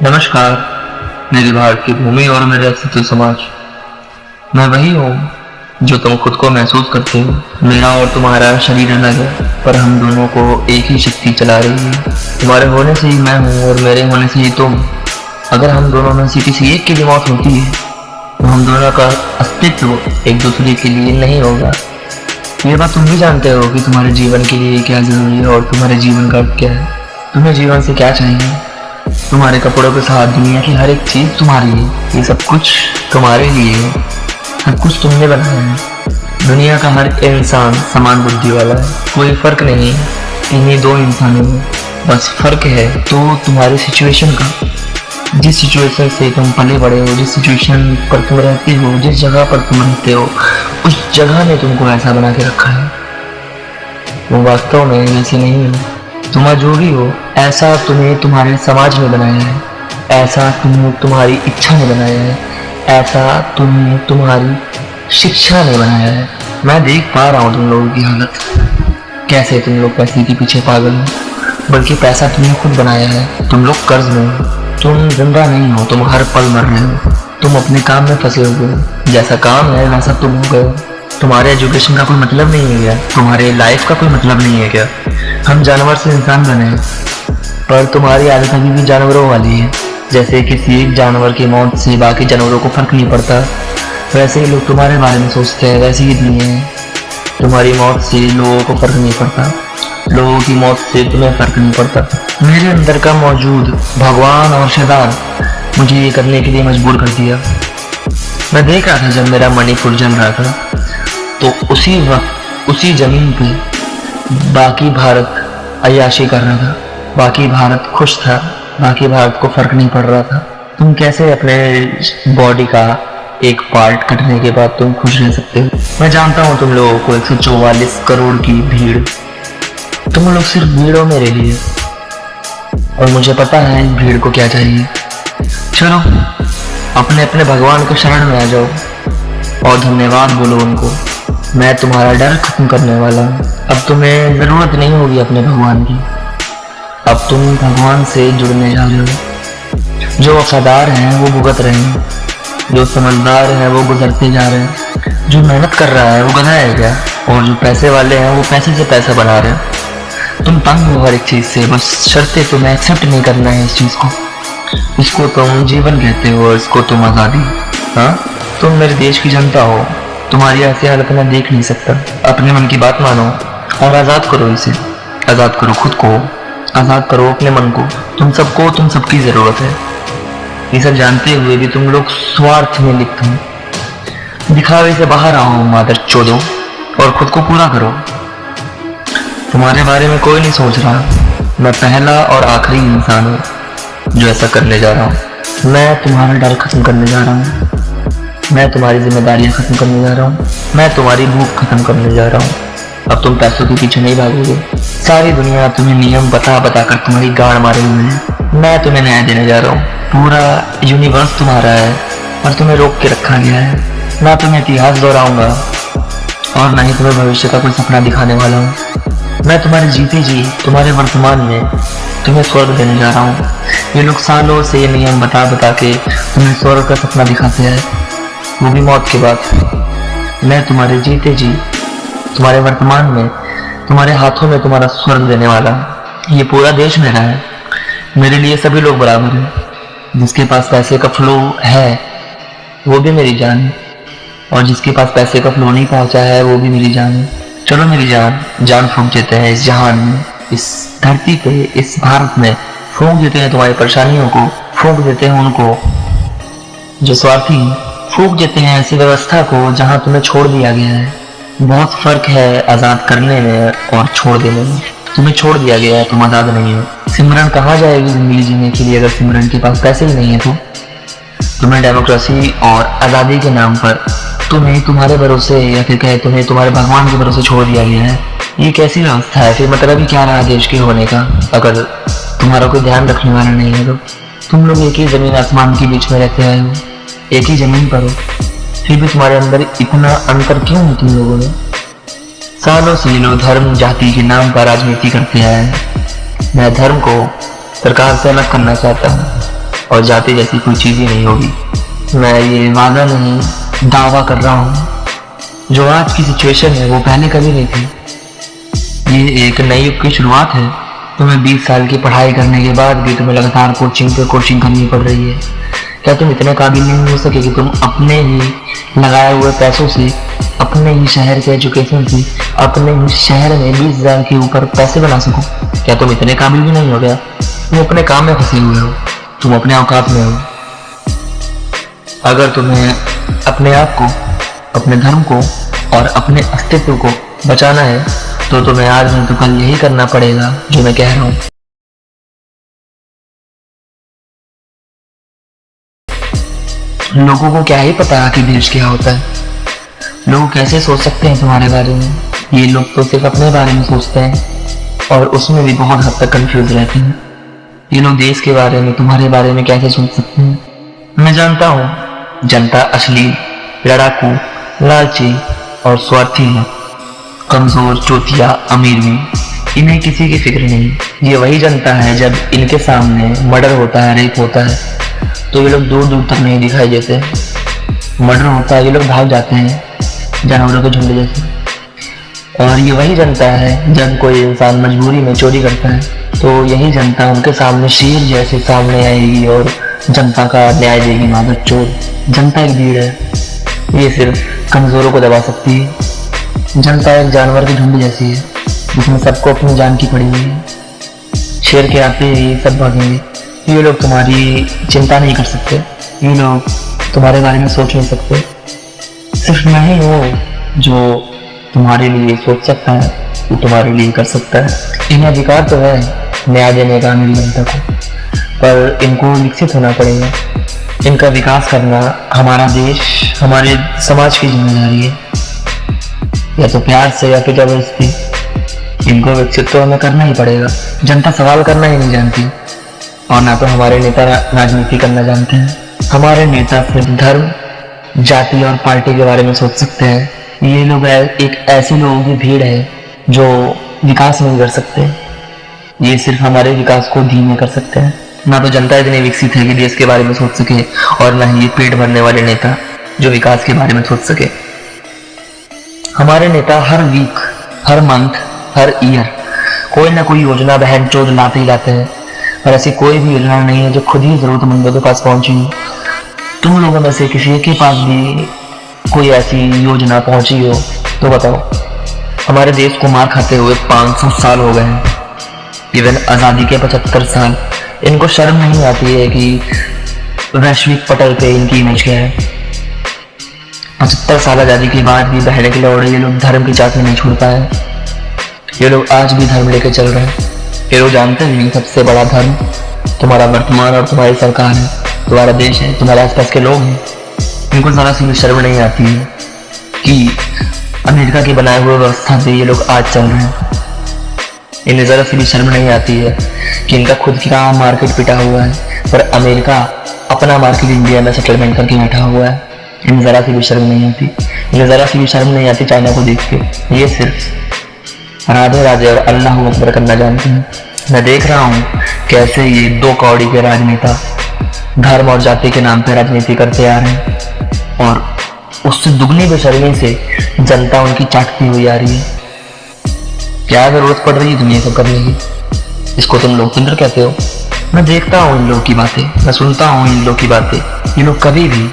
नमस्कार मेरी भारत की भूमि और मेरे अस्तित्व समाज। मैं वही हूँ जो तुम खुद को महसूस करते हो। मेरा और तुम्हारा शरीर अलग है, पर हम दोनों को एक ही शक्ति चला रही है। तुम्हारे होने से ही मैं हूँ और मेरे होने से ही तुम। अगर हम दोनों में से किसी एक की भी मौत होती है तो हम दोनों का अस्तित्व एक दूसरे के लिए नहीं होगा। ये बात तुम भी जानते हो कि तुम्हारे जीवन के लिए क्या जरूरी है और तुम्हारे जीवन का अर्थ क्या है। तुम्हें जीवन से क्या चाहिए? तुम्हारे कपड़ों के साथ दुनिया की हर एक चीज तुम्हारी है। ये सब कुछ तुम्हारे लिए है। सब कुछ तुमने बनाया है। दुनिया का हर इंसान समान बुद्धि वाला है। कोई फर्क नहीं है इन्हीं दो इंसानों में। बस फर्क है तो तुम्हारी सिचुएशन का। जिस सिचुएशन से तुम पले बड़े हो, जिस सिचुएशन पर तुम रहते हो, जिस जगह पर तुम रहते हो, उस जगह ने तुमको ऐसा बना के रखा है। तुम वास्तव में वैसे नहीं हो। तुम जो भी हो, ऐसा तुम्हें तुम्हारे समाज ने बनाया है, ऐसा तुम्हें तुम्हारी इच्छा ने बनाया है, ऐसा तुम्हें तुम्हारी शिक्षा ने बनाया है। मैं देख पा रहा हूँ तुम लोगों की हालत, कैसे तुम लोग पैसे के पीछे पागल हो। बल्कि पैसा तुमने खुद बनाया है। तुम लोग कर्ज में हो। तुम जिंदा नहीं हो, तुम हर पल मर रहे हो। तुम अपने काम में फंसे हुए हो। जैसा काम है वैसा तुम हो गए हो। तुम्हारे एजुकेशन का कोई मतलब नहीं है क्या? तुम्हारे लाइफ का कोई मतलब नहीं है क्या? हम जानवर से इंसान बने हैं, पर तुम्हारी आदत अभी भी जानवरों वाली है। जैसे किसी एक जानवर की मौत से बाकी जानवरों को फर्क नहीं पड़ता, वैसे ही लोग तुम्हारे बारे में सोचते हैं। वैसे ही दुनिया है। तुम्हारी मौत से लोगों को फर्क नहीं पड़ता, लोगों की मौत से तुम्हें फर्क नहीं पड़ता। मेरे अंदर का मौजूद भगवान और शैतान मुझे ये करने के लिए मजबूर कर दिया। मैं देख रहा था जब मेरा मणिपुर जल रहा था, तो उसी वक्त उसी जमीन पे बाकी भारत अय्याशी कर रहा था। बाकी भारत खुश था। बाकी भारत को फर्क नहीं पड़ रहा था। तुम कैसे अपने बॉडी का एक पार्ट कटने के बाद तुम खुश रह सकते हो? मैं जानता हूँ तुम लोगों को 144 करोड़ की भीड़, तुम लोग सिर्फ भीड़ों में रह लिए, और मुझे पता है इस भीड़ को क्या चाहिए। चलो अपने अपने भगवान के शरण में आ जाओ और धन्यवाद बोलो उनको। मैं तुम्हारा डर खत्म करने वाला हूँ। अब तुम्हें जरूरत नहीं होगी अपने भगवान की। अब तुम भगवान से जुड़ने जा रहे हो। जो वफादार हैं वो भुगत रहे हैं, जो समझदार हैं वो गुजरते जा रहे हैं, जो मेहनत कर रहा है वो गधा है क्या? और जो पैसे वाले हैं वो पैसे से पैसा बना रहे हैं। तुम तंग हो हर एक चीज से, बस शर्तें तुम्हें एक्सेप्ट नहीं करना है इस चीज को। इसको तुम जीवन कहते हो, इसको तुम आज़ादी। हाँ, तुम मेरे देश की जनता हो। तुम्हारी ऐसी हालत मैं देख नहीं सकता। अपने मन की बात मानो और आज़ाद करो इसे। आज़ाद करो खुद को, आज़ाद करो अपने मन को। तुम सबको, तुम सबकी ज़रूरत है। ये सब जानते हुए भी तुम लोग स्वार्थ में लिप्त हो। दिखावे से बाहर आओ मादर चोदो, और खुद को पूरा करो। तुम्हारे बारे में कोई नहीं सोच रहा। मैं पहला और आखिरी इंसान हूँ जो ऐसा करने जा रहा हूँ। मैं तुम्हारा डर खत्म करने जा रहा हूँ। मैं तुम्हारी जिम्मेदारियां खत्म करने जा रहा हूँ। मैं तुम्हारी भूख खत्म करने जा रहा हूँ। अब तुम पैसों के पीछे नहीं भागोगे। सारी दुनिया तुम्हें नियम बता बता कर तुम्हारी गाड़ मारे हुए है। मैं तुम्हें न्याय देने जा रहा हूँ। पूरा यूनिवर्स तुम्हारा है और तुम्हें रोक के रखा गया है। ना तुम्हें इतिहास दोहराऊंगा और ना ही तुम्हें भविष्य का कोई सपना दिखाने वाला हूँ। मैं तुम्हारे जीते जी तुम्हारे वर्तमान में तुम्हें स्वर्ग देने जा रहा हूँ। ये लोग सालों से ये नियम बता बता के तुम्हें स्वर्ग का सपना दिखाते हैं, वो भी मौत के बाद। मैं तुम्हारे जीते जी तुम्हारे वर्तमान में तुम्हारे हाथों में तुम्हारा स्वर्ग देने वाला। ये पूरा देश मेरा है। मेरे लिए सभी लोग बराबर हैं। जिसके पास पैसे का फ्लो है वो भी मेरी जान है, और जिसके पास पैसे का फ्लो नहीं पहुंचा है वो भी मेरी जान है। चलो मेरी जान फूंक देते हैं इस जहान में, इस धरती पे, इस भारत में। फूंक देते हैं तुम्हारी परेशानियों को, फूंक देते हैं उनको जो स्वार्थी, फूंक देते हैं ऐसी व्यवस्था को जहां तुम्हें छोड़ दिया गया है। बहुत फर्क है आज़ाद करने में और छोड़ देने में। तुम्हें छोड़ दिया गया है, तुम आज़ाद नहीं हो। सिमरन कहाँ जाएगी जिंदगी जीने के लिए अगर सिमरन के पास पैसे ही नहीं है तो? तुम्हें डेमोक्रेसी और आज़ादी के नाम पर तुम्हें तुम्हारे भरोसे, या फिर कहे तुम्हें तुम्हारे भगवान के भरोसे छोड़ दिया गया है। ये कैसी व्यवस्था है? फिर मतलब ही क्या रहा देश के होने का अगर तुम्हारा कोई ध्यान रखने वाला नहीं है तो? तुम लोग एक ही जमीन आसमान के बीच में रहते आए हो, एक ही जमीन पर हो, फिर भी तुम्हारे अंदर इतना अंतर क्यों है तुम लोगों में? सालों से लोग धर्म जाति के नाम पर राजनीति करते आए हैं। मैं धर्म को सरकार से अलग करना चाहता हूँ और जाति जैसी कोई चीज़ ही नहीं होगी। मैं ये वादा नहीं दावा कर रहा हूँ। जो आज की सिचुएशन है वो पहले कभी नहीं थी। ये एक नई युग की शुरुआत है। तुम्हें 20 साल की पढ़ाई करने के बाद भी तुम्हें लगातार कोचिंग पे कोचिंग करनी पड़ रही है। क्या तुम इतने काबिल नहीं हो सके कि तुम अपने ही लगाए हुए पैसों से, अपने ही शहर के एजुकेशन से, अपने ही शहर में 20,000 के ऊपर पैसे बना सको? क्या तुम इतने काबिल भी नहीं हो गया? तुम अपने काम में फंसे हुए हो, तुम अपने औकात में हो। अगर तुम्हें अपने आप को, अपने धर्म को और अपने अस्तित्व को बचाना है तो तुम्हें आज नहीं तो कल यही करना पड़ेगा जो मैं कह रहा हूँ। लोगों को क्या ही पता कि देश क्या होता है। लोग कैसे सोच सकते हैं तुम्हारे बारे में? ये लोग तो सिर्फ अपने बारे में सोचते हैं और उसमें भी बहुत हद तक कंफ्यूज रहते हैं। ये लोग देश के बारे में, तुम्हारे बारे में कैसे सोच सकते हैं? मैं जानता हूँ जनता अश्लील, लड़ाकू, लालची और स्वार्थी है। कमजोर, चोटिया, अमीर भी, इन्हें किसी की फिक्र नहीं। ये वही जनता है जब इनके सामने मर्डर होता है, रेप होता है तो ये लोग दूर दूर तक नहीं दिखाई देते। मर्डर होता है, ये लोग भाग जाते हैं जानवरों के झुंड जैसे। और ये वही जनता है जब कोई इंसान मजबूरी में चोरी करता है तो यही जनता उनके सामने शेर जैसे सामने आएगी और जनता का न्याय देगी। मादक चोर। जनता एक भीड़ है, ये सिर्फ कमजोरों को दबा सकती है। जनता एक जानवर के झुंड जैसी है जिसमें सबको अपनी जान की पड़ी हुई है। शेर के आते ही सब भागेंगे। ये लोग तुम्हारी चिंता नहीं कर सकते, ये लोग तुम्हारे बारे में सोच नहीं सकते। सिर्फ मैं ही हूँ जो तुम्हारे लिए सोच सकता है, वो तुम्हारे लिए कर सकता है। इन्हें अधिकार तो है न्याय देने का मेरी जनता को, पर इनको विकसित होना पड़ेगा। इनका विकास करना हमारा देश, हमारे समाज की जिम्मेदारी है। या तो प्यार से या फिर जबरदस्ती इनको विकसित तो हमें करना ही पड़ेगा। जनता सवाल करना ही नहीं जानती और ना तो हमारे नेता राजनीति करना जानते हैं। हमारे नेता सिर्फ धर्म, जाति और पार्टी के बारे में सोच सकते हैं। ये लोग एक ऐसे लोगों की भीड़ है जो विकास नहीं कर सकते। ये सिर्फ हमारे विकास को धीमे कर सकते हैं। ना तो जनता इतनी विकसित है कि देश के बारे में सोच सके और ना ही ये पेट भरने वाले नेता जो विकास के बारे में सोच सके। हमारे नेता हर वीक, हर मंथ, हर ईयर कोई ना कोई योजना बहन चोद लाते ही लाते हैं, और ऐसी कोई भी योजना नहीं है जो खुद ही जरूरतमंदों के पास पहुंची हो। तुम लोगों में से किसी के पास भी कोई ऐसी योजना पहुंची हो तो बताओ। हमारे देश को मार खाते हुए 500 साल हो गए हैं, इवन आज़ादी के 75 साल। इनको शर्म नहीं आती है कि वैश्विक पटल पे इनकी इमेज क्या है। 75 साल आज़ादी के बाद भी बहने के लौड़े ये लोग धर्म की चाटनी नहीं छोड़ पाए। ये लोग आज भी धर्म लेके चल रहे हैं। ये लोग जानते हैं सबसे बड़ा धर्म तुम्हारा वर्तमान और तुम्हारी सरकार है, तुम्हारा देश है, तुम्हारे आसपास के लोग हैं। इनको जरा सी भी शर्म नहीं आती है कि अमेरिका के बनाए हुए व्यवस्था पे ये लोग आज चल रहे हैं। इन्हें जरा सी भी शर्म नहीं आती है कि इनका खुद का मार्केट पिटा हुआ है, पर अमेरिका अपना मार्केट इंडिया में सेटलमेंट करके बैठा हुआ है। इन्हें जरा सी भी शर्म नहीं आती। इन्हें जरा सी भी शर्म नहीं आती चाइना को देख के। ये सिर्फ राधे राधे और अल्लाह अकबर करना जानते हैं। मैं देख रहा हूँ कैसे ये 2 कौड़ी के राजनेता धर्म और जाति के नाम पर राजनीति करते आ रहे हैं और उससे दुगनी बेशर्मी से जनता उनकी चाटती हुई आ रही है। क्या जरूरत पड़ रही है तुम्हें ये सब करने की? इसको तुम लोकतंत्र कहते हो? मैं देखता हूँ इन लोग की बातें, मैं सुनता हूँ इन लोग की बातें। ये लोग कभी भी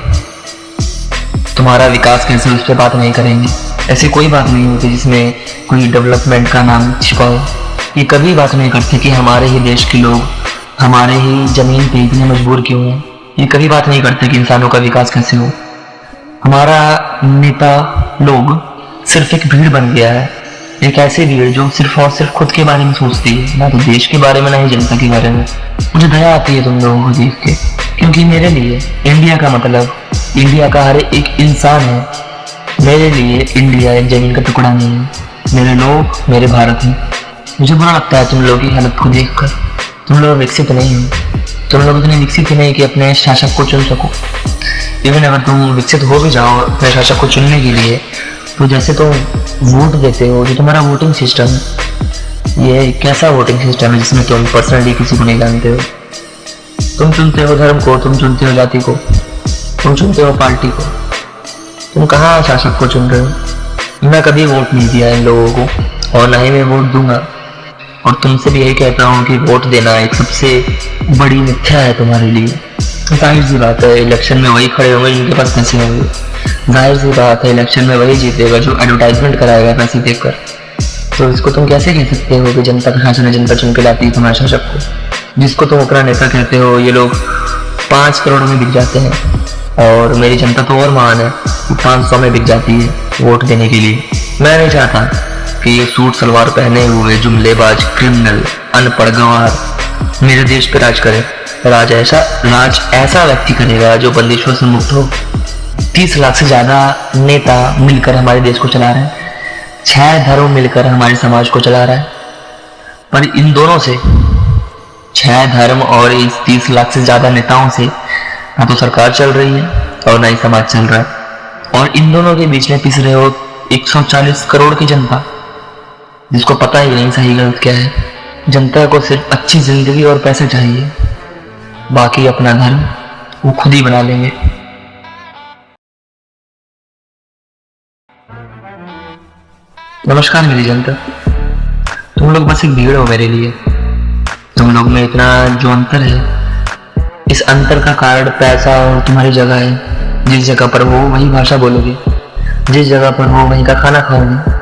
तुम्हारा विकास कैसे उस पर बात नहीं करेंगे। ऐसी कोई बात नहीं होती जिसमें कोई डेवलपमेंट का नाम छिपा हो। ये कभी बात नहीं करते कि हमारे ही देश के लोग हमारे ही जमीन पे इतने मजबूर क्यों हैं। ये कभी बात नहीं करते कि इंसानों का विकास कैसे हो। हमारा नेता लोग सिर्फ एक भीड़ बन गया है, एक ऐसी भीड़ जो सिर्फ और सिर्फ खुद के बारे में सोचती है, ना तो देश के बारे में, ना ही जनता के बारे में। मुझे दया आती है तुम लोगों को देख के, क्योंकि मेरे लिए इंडिया का मतलब इंडिया का हर एक इंसान है। मेरे लिए इंडिया एक जमीन का टुकड़ा नहीं है। मेरे लोग मेरे भारत हैं। मुझे बुरा लगता है तुम लोगों की हालत को देखकर। तुम लोग विकसित नहीं हो। तुम लोग इतने विकसित ही नहीं कि अपने शासक को चुन सको। इवन अगर तुम विकसित हो भी जाओ अपने शासक को चुनने के लिए, तो जैसे तुम वोट देते हो, जो तुम्हारा वोटिंग सिस्टम है, ये कैसा वोटिंग सिस्टम है जिसमें तुम पर्सनली किसी को नहीं जानते हो। तुम चुनते हो धर्म को, तुम चुनते हो जाति को, तुम चुनते हो पार्टी को, तुम कहाँ शासक को चुन रहे हो। मैं कभी वोट नहीं दिया इन लोगों को और ना ही मैं वोट दूंगा। और तुमसे भी यही कहता हूँ कि वोट देना एक सबसे बड़ी मिथ्या है तुम्हारे लिए। जाहिर सी बात है इलेक्शन में वही खड़े होंगे जिनके पास पैसे होंगे। जाहिर सी बात है इलेक्शन में वही जीतेगा जो एडवर्टाइजमेंट कराएगा पैसे देकर। तो इसको तुम कैसे कह सकते हो कि जनता का शासन है, जनता चुन के लाती है तुम्हारे शासक को, जिसको तुम अपना नेता कहते हो। ये लोग 5 करोड़ में बिक जाते हैं और मेरी जनता तो और महान है, 500 में बिक जाती है वोट देने के लिए। मैं नहीं चाहता कि ये सूट सलवार पहने हुए जुमलेबाज क्रिमिनल अनपढ़ गंवार मेरे देश पे राज करे। राज ऐसा व्यक्ति करेगा जो बंदिशों से मुक्त हो। 30 लाख से ज्यादा नेता मिलकर हमारे देश को चला रहे हैं, 6 धर्म मिलकर हमारे समाज को चला रहा है। पर इन दोनों से, 6 धर्म और इस 30 लाख से ज्यादा नेताओं से ना तो सरकार चल रही है और ना ही समाज चल रहा है। और इन दोनों के बीच में पिस रहे हो 140 करोड़ की जनता, जिसको पता ही नहीं सही गलत क्या है। जनता को सिर्फ अच्छी जिंदगी और पैसे चाहिए, बाकी अपना धर्म वो खुद ही बना लेंगे। नमस्कार मेरी जनता, तुम लोग बस एक भीड़ हो मेरे लिए। तुम लोग में इतना जो अंतर है, इस अंतर का कारण पैसा और तुम्हारी जगह है। जिस जगह पर हो वही भाषा बोलोगे, जिस जगह पर हो वहीं का खाना खाओगे।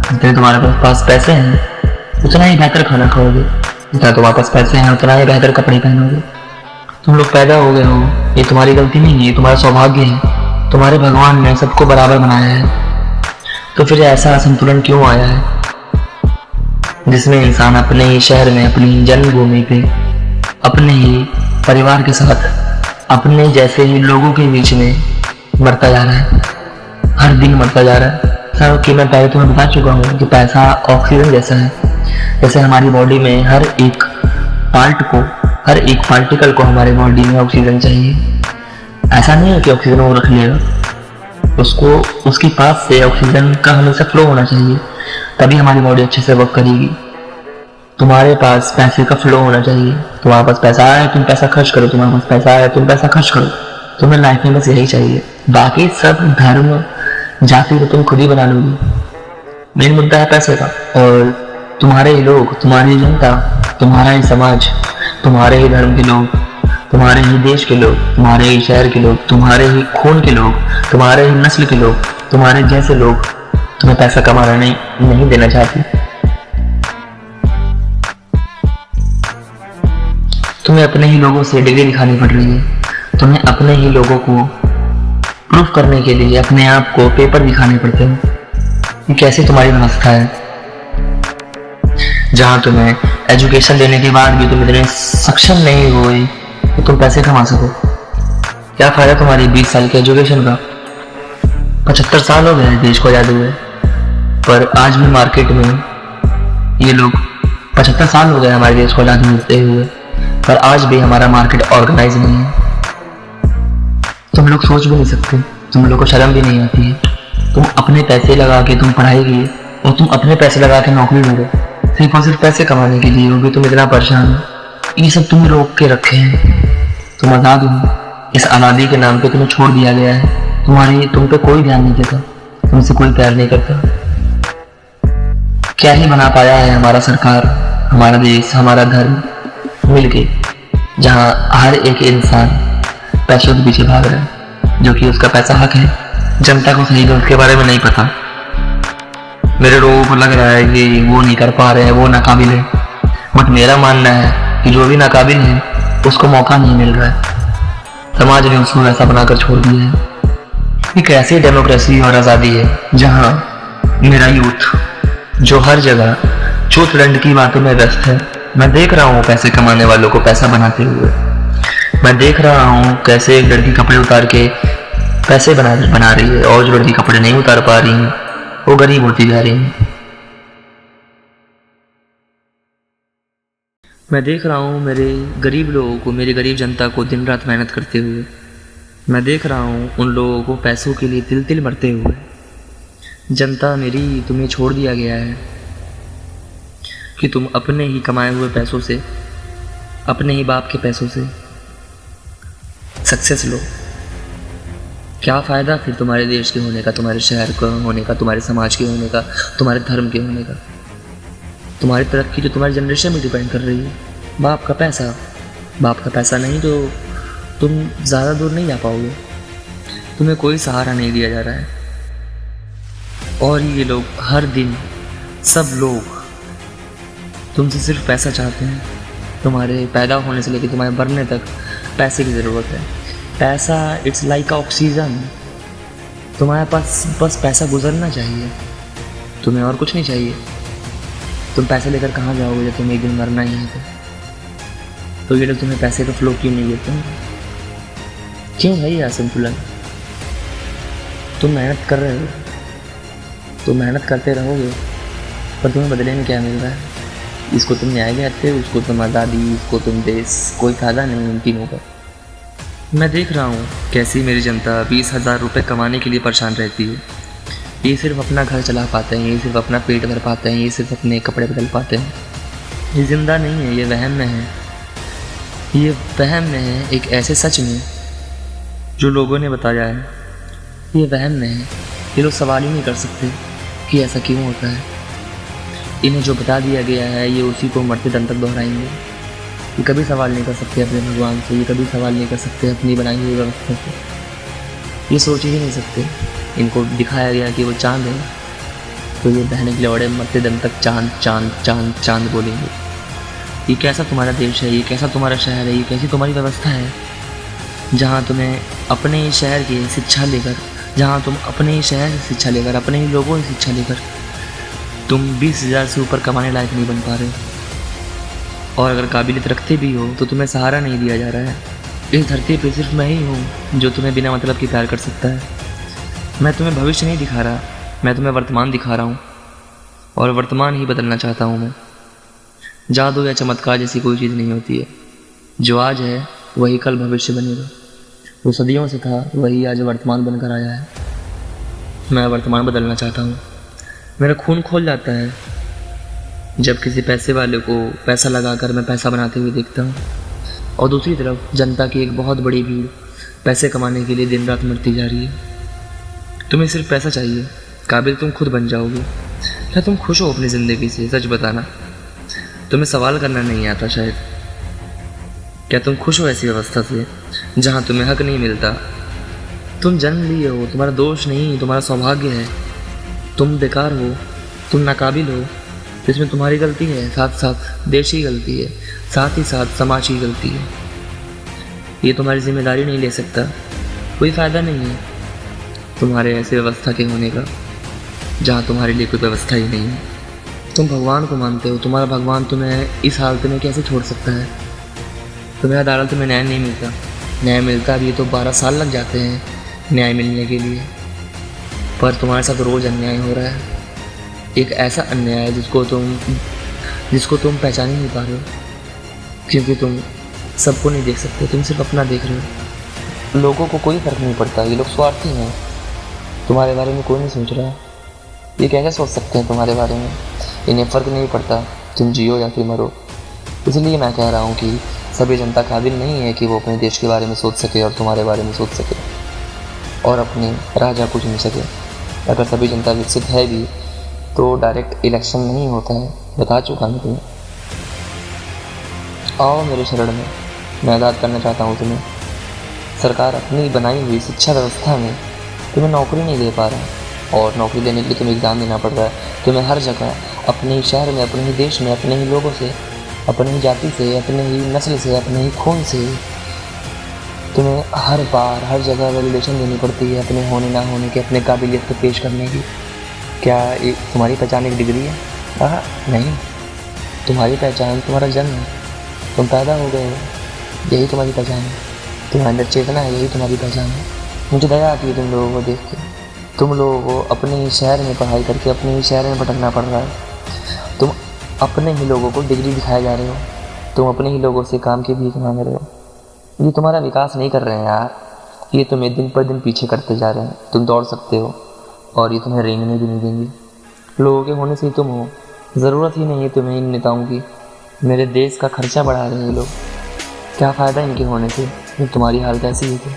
जितने तुम्हारे पास पैसे हैं उतना ही बेहतर खाना खाओगे, जितना तुम्हारे पास पैसे हैं उतना ही बेहतर कपड़े पहनोगे। तुम लोग पैदा हो गए हो, ये तुम्हारी गलती नहीं है, ये तुम्हारा सौभाग्य है। तुम्हारे भगवान ने सबको बराबर बनाया है। तो फिर ऐसा असंतुलन क्यों आया है जिसमें इंसान अपने ही शहर में, अपनी जन्मभूमि पे, अपने ही परिवार के साथ, अपने जैसे ही लोगों के बीच में मरता जा रहा है, हर दिन मरता जा रहा है। सर कि मैं पहले तुम्हें बता चुका हूँ कि पैसा ऑक्सीजन जैसा है। जैसे हमारी बॉडी में हर एक पार्टिकल को हमारे बॉडी में ऑक्सीजन चाहिए। ऐसा नहीं है कि ऑक्सीजन वो रख लेगा, उसको उसके पास से ऑक्सीजन का हमेशा फ्लो होना चाहिए, तभी हमारी बॉडी अच्छे से वर्क करेगी। तुम्हारे पास पैसे का फ्लो होना चाहिए। तुम्हारे पास पैसा आया तुम पैसा खर्च करो, तुम्हारे पास पैसा आया तुम पैसा खर्च करो। तुम्हें लाइफ में बस यही चाहिए, बाकी सब धर्म जाति को तुम खुद ही बना लोगी। मेन मुद्दा है पैसे का। और तुम्हारे ही लोग, तुम्हारी जनता, तुम्हारा ही समाज, तुम्हारे ही धर्म के लोग, तुम्हारे ही देश के लोग, तुम्हारे ही शहर के लोग, तुम्हारे ही खून के लोग, तुम्हारे ही नस्ल के लोग, तुम्हारे जैसे लोग तुम्हें पैसा कमाना नहीं देना चाहते। तुम्हें अपने ही लोगों से डिग्री दिखानी पड़ रही है। तुम्हें अपने ही लोगों को प्रूफ करने के लिए अपने आप को पेपर दिखाने पड़ते हैं। ये कैसी तुम्हारी व्यवस्था है जहां तुम्हें एजुकेशन लेने के बाद भी तुम इतने सक्षम नहीं हुए तो तुम पैसे कमा सको। क्या फायदा तुम्हारी 20 साल की एजुकेशन का? 75 साल हो गए देश को आजाद हुए, पर आज भी मार्केट में ये लोग 75 साल हो गए हमारे देश को आजाद होते हुए, पर आज भी हमारा मार्केट ऑर्गेनाइज नहीं है। तुम लोग सोच भी नहीं सकते, तुम लोग को शर्म भी नहीं आती है। तुम अपने पैसे लगा के तुम पढ़ाई किए और तुम अपने पैसे लगा के नौकरी ढूंढो, सिर्फ और सिर्फ पैसे कमाने के लिए। वो भी तुम इतना परेशान हो। ये सब तुम्हें रोक के रखे हैं। तुम आजाद हो, इस आज़ादी के नाम पे तुम्हें छोड़ दिया गया है। तुम पे कोई ध्यान नहीं देता, तुमसे कोई प्यार नहीं करता। क्या ही बना पाया है हमारा सरकार, हमारा देश, हमारा धर्म मिलके, जहाँ हर एक इंसान पैसों के पीछे भाग रहा है, जो कि उसका पैसा हक है। जनता को सही गलत के बारे में नहीं पता। मेरे लोगों को लग रहा है कि वो नहीं कर पा रहे हैं, वो नाकाबिल है। बट मेरा मानना है कि जो भी नाकाबिल है उसको मौका नहीं मिल रहा है। समाज ने उसको ऐसा बनाकर छोड़ दिया है। ये कैसी डेमोक्रेसी और आज़ादी है जहाँ मेरा यूथ जो हर जगह चोट दंड की बातों में व्यस्त है। मैं देख रहा हूँ पैसे कमाने वालों को पैसा बनाते हुए। मैं देख रहा हूँ कैसे एक लड़की कपड़े उतार के पैसे बना रही है और जो लड़की कपड़े नहीं उतार पा रही है वो गरीब होती जा रही है। मैं देख रहा हूँ मेरे गरीब लोगों को, मेरी गरीब जनता को दिन रात मेहनत करते हुए। मैं देख रहा हूँ उन लोगों को पैसों के लिए तिल तिल मरते हुए। जनता मेरी, तुम्हें छोड़ दिया गया है कि तुम अपने ही कमाए हुए पैसों से, अपने ही बाप के पैसों से सक्सेस लो। क्या फ़ायदा फिर तुम्हारे देश के होने का, तुम्हारे शहर का होने का, तुम्हारे समाज के होने का, तुम्हारे धर्म के होने का? तुम्हारी तरक्की जो तुम्हारी जनरेशन में डिपेंड कर रही है। बाप का पैसा नहीं तो तुम ज़्यादा दूर नहीं जा पाओगे। तुम्हें कोई सहारा नहीं दिया जा रहा है। और ये लोग हर दिन, सब लोग तुमसे सिर्फ पैसा चाहते हैं। तुम्हारे पैदा होने से लेकर तुम्हारे मरने तक पैसे की ज़रूरत है। पैसा इट्स लाइक ऑक्सीजन। तुम्हारे पास बस पैसा गुजरना चाहिए, तुम्हें और कुछ नहीं चाहिए। तुम पैसे लेकर कहाँ जाओगे जब तुम्हें एक दिन मरना ही है? तो ये लोग तुम्हें पैसे का फ्लो क्यों नहीं देते हैं? क्यों है ये असंतुलन? तुम मेहनत कर रहे हो, तुम मेहनत करते रहोगे, पर तुम्हें बदले में क्या मिल रहा है? इसको तुम न्याय कहते हो, उसको तुम आज़ादी, इसको तुम देश। कोई फ़ायदा नहीं इन तीनों का। मैं देख रहा हूँ कैसी मेरी जनता 20,000 रुपये कमाने के लिए परेशान रहती है। ये सिर्फ अपना घर चला पाते हैं, ये सिर्फ अपना पेट भर पाते हैं, ये सिर्फ अपने कपड़े बदल पाते हैं। ये ज़िंदा नहीं है, ये वहम में है। ये वहम में है एक ऐसे सच में जो लोगों ने बताया है। ये वहम में है, ये लोग सवाल ही नहीं कर सकते कि ऐसा क्यों होता है। इन्हें जो बता दिया गया है ये उसी को मरते दम तक दोहराएंगे। ये कभी सवाल नहीं कर सकते अपने भगवान से, ये कभी सवाल नहीं कर सकते अपनी बनाई हुई व्यवस्था से। ये सोच ही नहीं सकते। इनको दिखाया गया कि वो चाँद है, तो ये बहने के लौड़े मरते दम तक चाँद चाँद चाँद चाँद बोलेंगे। ये कैसा तुम्हारा देश है, ये कैसा तुम्हारा शहर है, ये कैसी तुम्हारी व्यवस्था है, जहाँ तुम्हें अपने ही शहर की शिक्षा लेकर, जहाँ तुम अपने ही शहर से शिक्षा लेकर, अपने ही लोगों से शिक्षा लेकर तुम 20,000 से ऊपर कमाने लायक नहीं बन पा रहे। और अगर काबिलियत रखते भी हो तो तुम्हें सहारा नहीं दिया जा रहा है। इस धरती पे सिर्फ मैं ही हूँ जो तुम्हें बिना मतलब के प्यार कर सकता है। मैं तुम्हें भविष्य नहीं दिखा रहा, मैं तुम्हें वर्तमान दिखा रहा हूँ, और वर्तमान ही बदलना चाहता हूँ मैं। जादू या चमत्कार जैसी कोई चीज़ नहीं होती है। जो आज है वही कल भविष्य बनेगा। जो सदियों से था वही आज वर्तमान बनकर आया है। मैं वर्तमान बदलना चाहता हूँ। मेरा खून खोल जाता है जब किसी पैसे वाले को पैसा लगाकर मैं पैसा बनाते हुए देखता हूँ, और दूसरी तरफ जनता की एक बहुत बड़ी भीड़ पैसे कमाने के लिए दिन रात मरती जा रही है। तुम्हें सिर्फ पैसा चाहिए, काबिल तुम खुद बन जाओगे। क्या तुम खुश हो अपनी ज़िंदगी से? सच बताना। तुम्हें सवाल करना नहीं आता शायद। क्या तुम खुश हो ऐसी व्यवस्था से जहाँ तुम्हें हक नहीं मिलता? तुम जन्म लिए हो, तुम्हारा दोष नहीं, तुम्हारा सौभाग्य है। तुम बेकार हो, तुम नाकाबिल हो, इसमें तुम्हारी गलती है, साथ साथ देश की गलती है, साथ ही साथ समाज की गलती है। ये तुम्हारी जिम्मेदारी नहीं ले सकता। कोई फ़ायदा नहीं है तुम्हारे ऐसे व्यवस्था के होने का जहाँ तुम्हारे लिए कोई व्यवस्था ही नहीं है। तुम भगवान को मानते हो, तुम्हारा भगवान तुम्हें इस हालत में कैसे छोड़ सकता है? तुम्हें अदालत में न्याय नहीं मिलता। न्याय मिलता भी तो 12 साल लग जाते हैं न्याय मिलने के लिए। पर तुम्हारे साथ रोज़ अन्याय हो रहा है। एक ऐसा अन्याय जिसको तुम पहचान ही नहीं पा रहे हो, क्योंकि तुम सबको नहीं देख सकते, तुम सिर्फ अपना देख रहे हो। लोगों को कोई फ़र्क नहीं पड़ता, ये लोग स्वार्थी हैं। तुम्हारे बारे में कोई नहीं सोच रहा। ये कैसे सोच सकते हैं तुम्हारे बारे में? इन्हें फ़र्क नहीं पड़ता तुम जियो या फिर मरो। इसलिए मैं कह रहा हूँ कि सभी जनता काबिल नहीं है कि वो अपने देश के बारे में सोच सके और तुम्हारे बारे में सोच सके और अपने राजा को चुन सके। अगर सभी जनता विकसित है भी तो डायरेक्ट इलेक्शन नहीं होता है, बता चुका मैं तुम्हें। आओ मेरे शरण में, मैं आज़ाद करना चाहता हूँ तुम्हें। सरकार अपनी बनाई हुई शिक्षा व्यवस्था में तुम्हें नौकरी नहीं दे पा रहा, और नौकरी देने के लिए तुम्हें एग्ज़ाम देना पड़ रहा है। तुम्हें हर जगह अपने ही शहर में, अपने ही देश में, अपने ही लोगों से, अपनी ही जाति से, अपने ही नस्ल से, अपने ही खून से तुम्हें हर बार हर जगह वैलिडेशन देनी पड़ती है अपने होने ना होने के, अपने काबिलियत को पेश करने की। क्या एक तुम्हारी पहचान एक डिग्री है? नहीं, तुम्हारी पहचान तुम्हारा जन्म है। तुम पैदा हो गए हो, यही तुम्हारी पहचान है। तुम्हारे अंदर चेतना है, यही तुम्हारी पहचान है। मुझे दया आती है तुम लोगों को देख के। तुम लोगों को अपने ही शहर में पढ़ाई करके अपने ही शहर में भटकना पड़ रहा है। तुम अपने ही लोगों को डिग्री दिखाए जा रहे हो, तुम अपने ही लोगों से काम की भीख मांग रहे हो। ये तुम्हारा विकास नहीं कर रहे हैं यार, ये तुम्हें दिन पर दिन पीछे करते जा रहे हैं। तुम दौड़ सकते हो और ये तुम्हें रेंगने भी नहीं देंगे। लोगों के होने से ही तुम हो, ज़रूरत ही नहीं है तुम्हें इन नेताओं की। मेरे देश का खर्चा बढ़ा रहे हैं ये लोग, क्या फ़ायदा इनके होने से? तुम्हारी हालत ऐसी ही थी।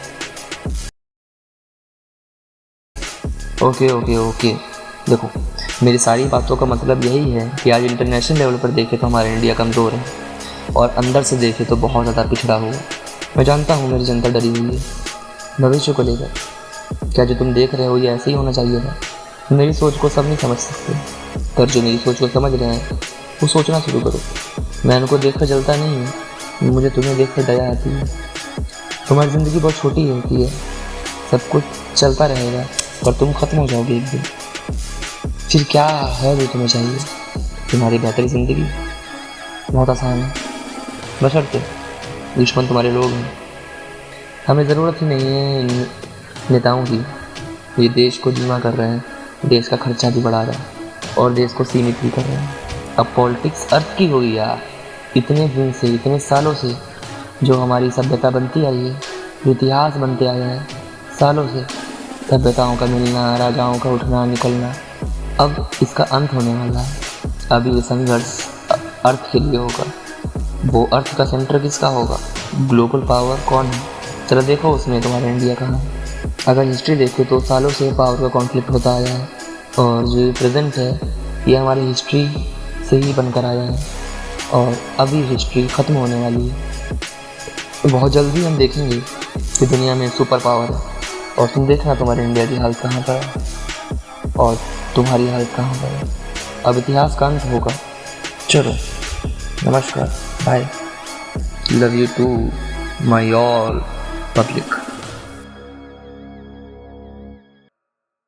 ओके ओके ओके, देखो मेरी सारी बातों का मतलब यही है कि आज इंटरनेशनल लेवल पर देखें तो हमारा इंडिया कमज़ोर है और अंदर से देखें तो बहुत ज़्यादा पिछड़ा हुआ। मैं जानता हूँ मेरी जनता डरी हुई है भविष्य को लेकर। क्या जो तुम देख रहे हो ये ऐसे ही होना चाहिए था? मेरी सोच को सब नहीं समझ सकते, पर जो मेरी सोच को समझ रहे हैं वो सोचना शुरू करो। मैं उनको देख कर जलता नहीं हूँ, मुझे तुम्हें देख कर दया आती है। तुम्हारी ज़िंदगी बहुत छोटी होती है, सब कुछ चलता रहेगा पर तुम ख़त्म हो जाओगे एक दिन। फिर क्या है जो तुम्हें चाहिए? तुम्हारी बेहतरी ज़िंदगी बहुत आसान है, बशर्ते दुश्मन तुम्हारे लोग हैं। हमें ज़रूरत ही नहीं है इन नेताओं की, ये देश को धीमा कर रहे हैं, देश का खर्चा भी बढ़ा रहे हैं और देश को सीमित भी कर रहे हैं। अब पॉलिटिक्स अर्थ की हुई यार, इतने दिन से, इतने सालों से जो हमारी सभ्यता बनती आई है, जो इतिहास बनते आया है सालों से, सभ्यताओं का मिलना, राजाओं का उठना निकलना, अब इसका अंत होने वाला है। अब ये संघर्ष अर्थ के लिए होगा। वो अर्थ का सेंटर किसका होगा? ग्लोबल पावर कौन है? चलो देखो उसमें तुम्हारा इंडिया कहाँ है। अगर हिस्ट्री देखो तो सालों से पावर का कॉन्फ्लिक्ट होता आया है और जो प्रेजेंट है ये हमारी हिस्ट्री से ही बनकर आया है और अभी हिस्ट्री ख़त्म होने वाली है। बहुत जल्दी हम देखेंगे कि दुनिया में सुपर पावर है और तुम देखना तुम्हारे इंडिया की हालत कहाँ पर है और तुम्हारी हालत कहाँ पर है। अब इतिहास का अंत होगा। चलो नमस्कार, bye, love you to my all public.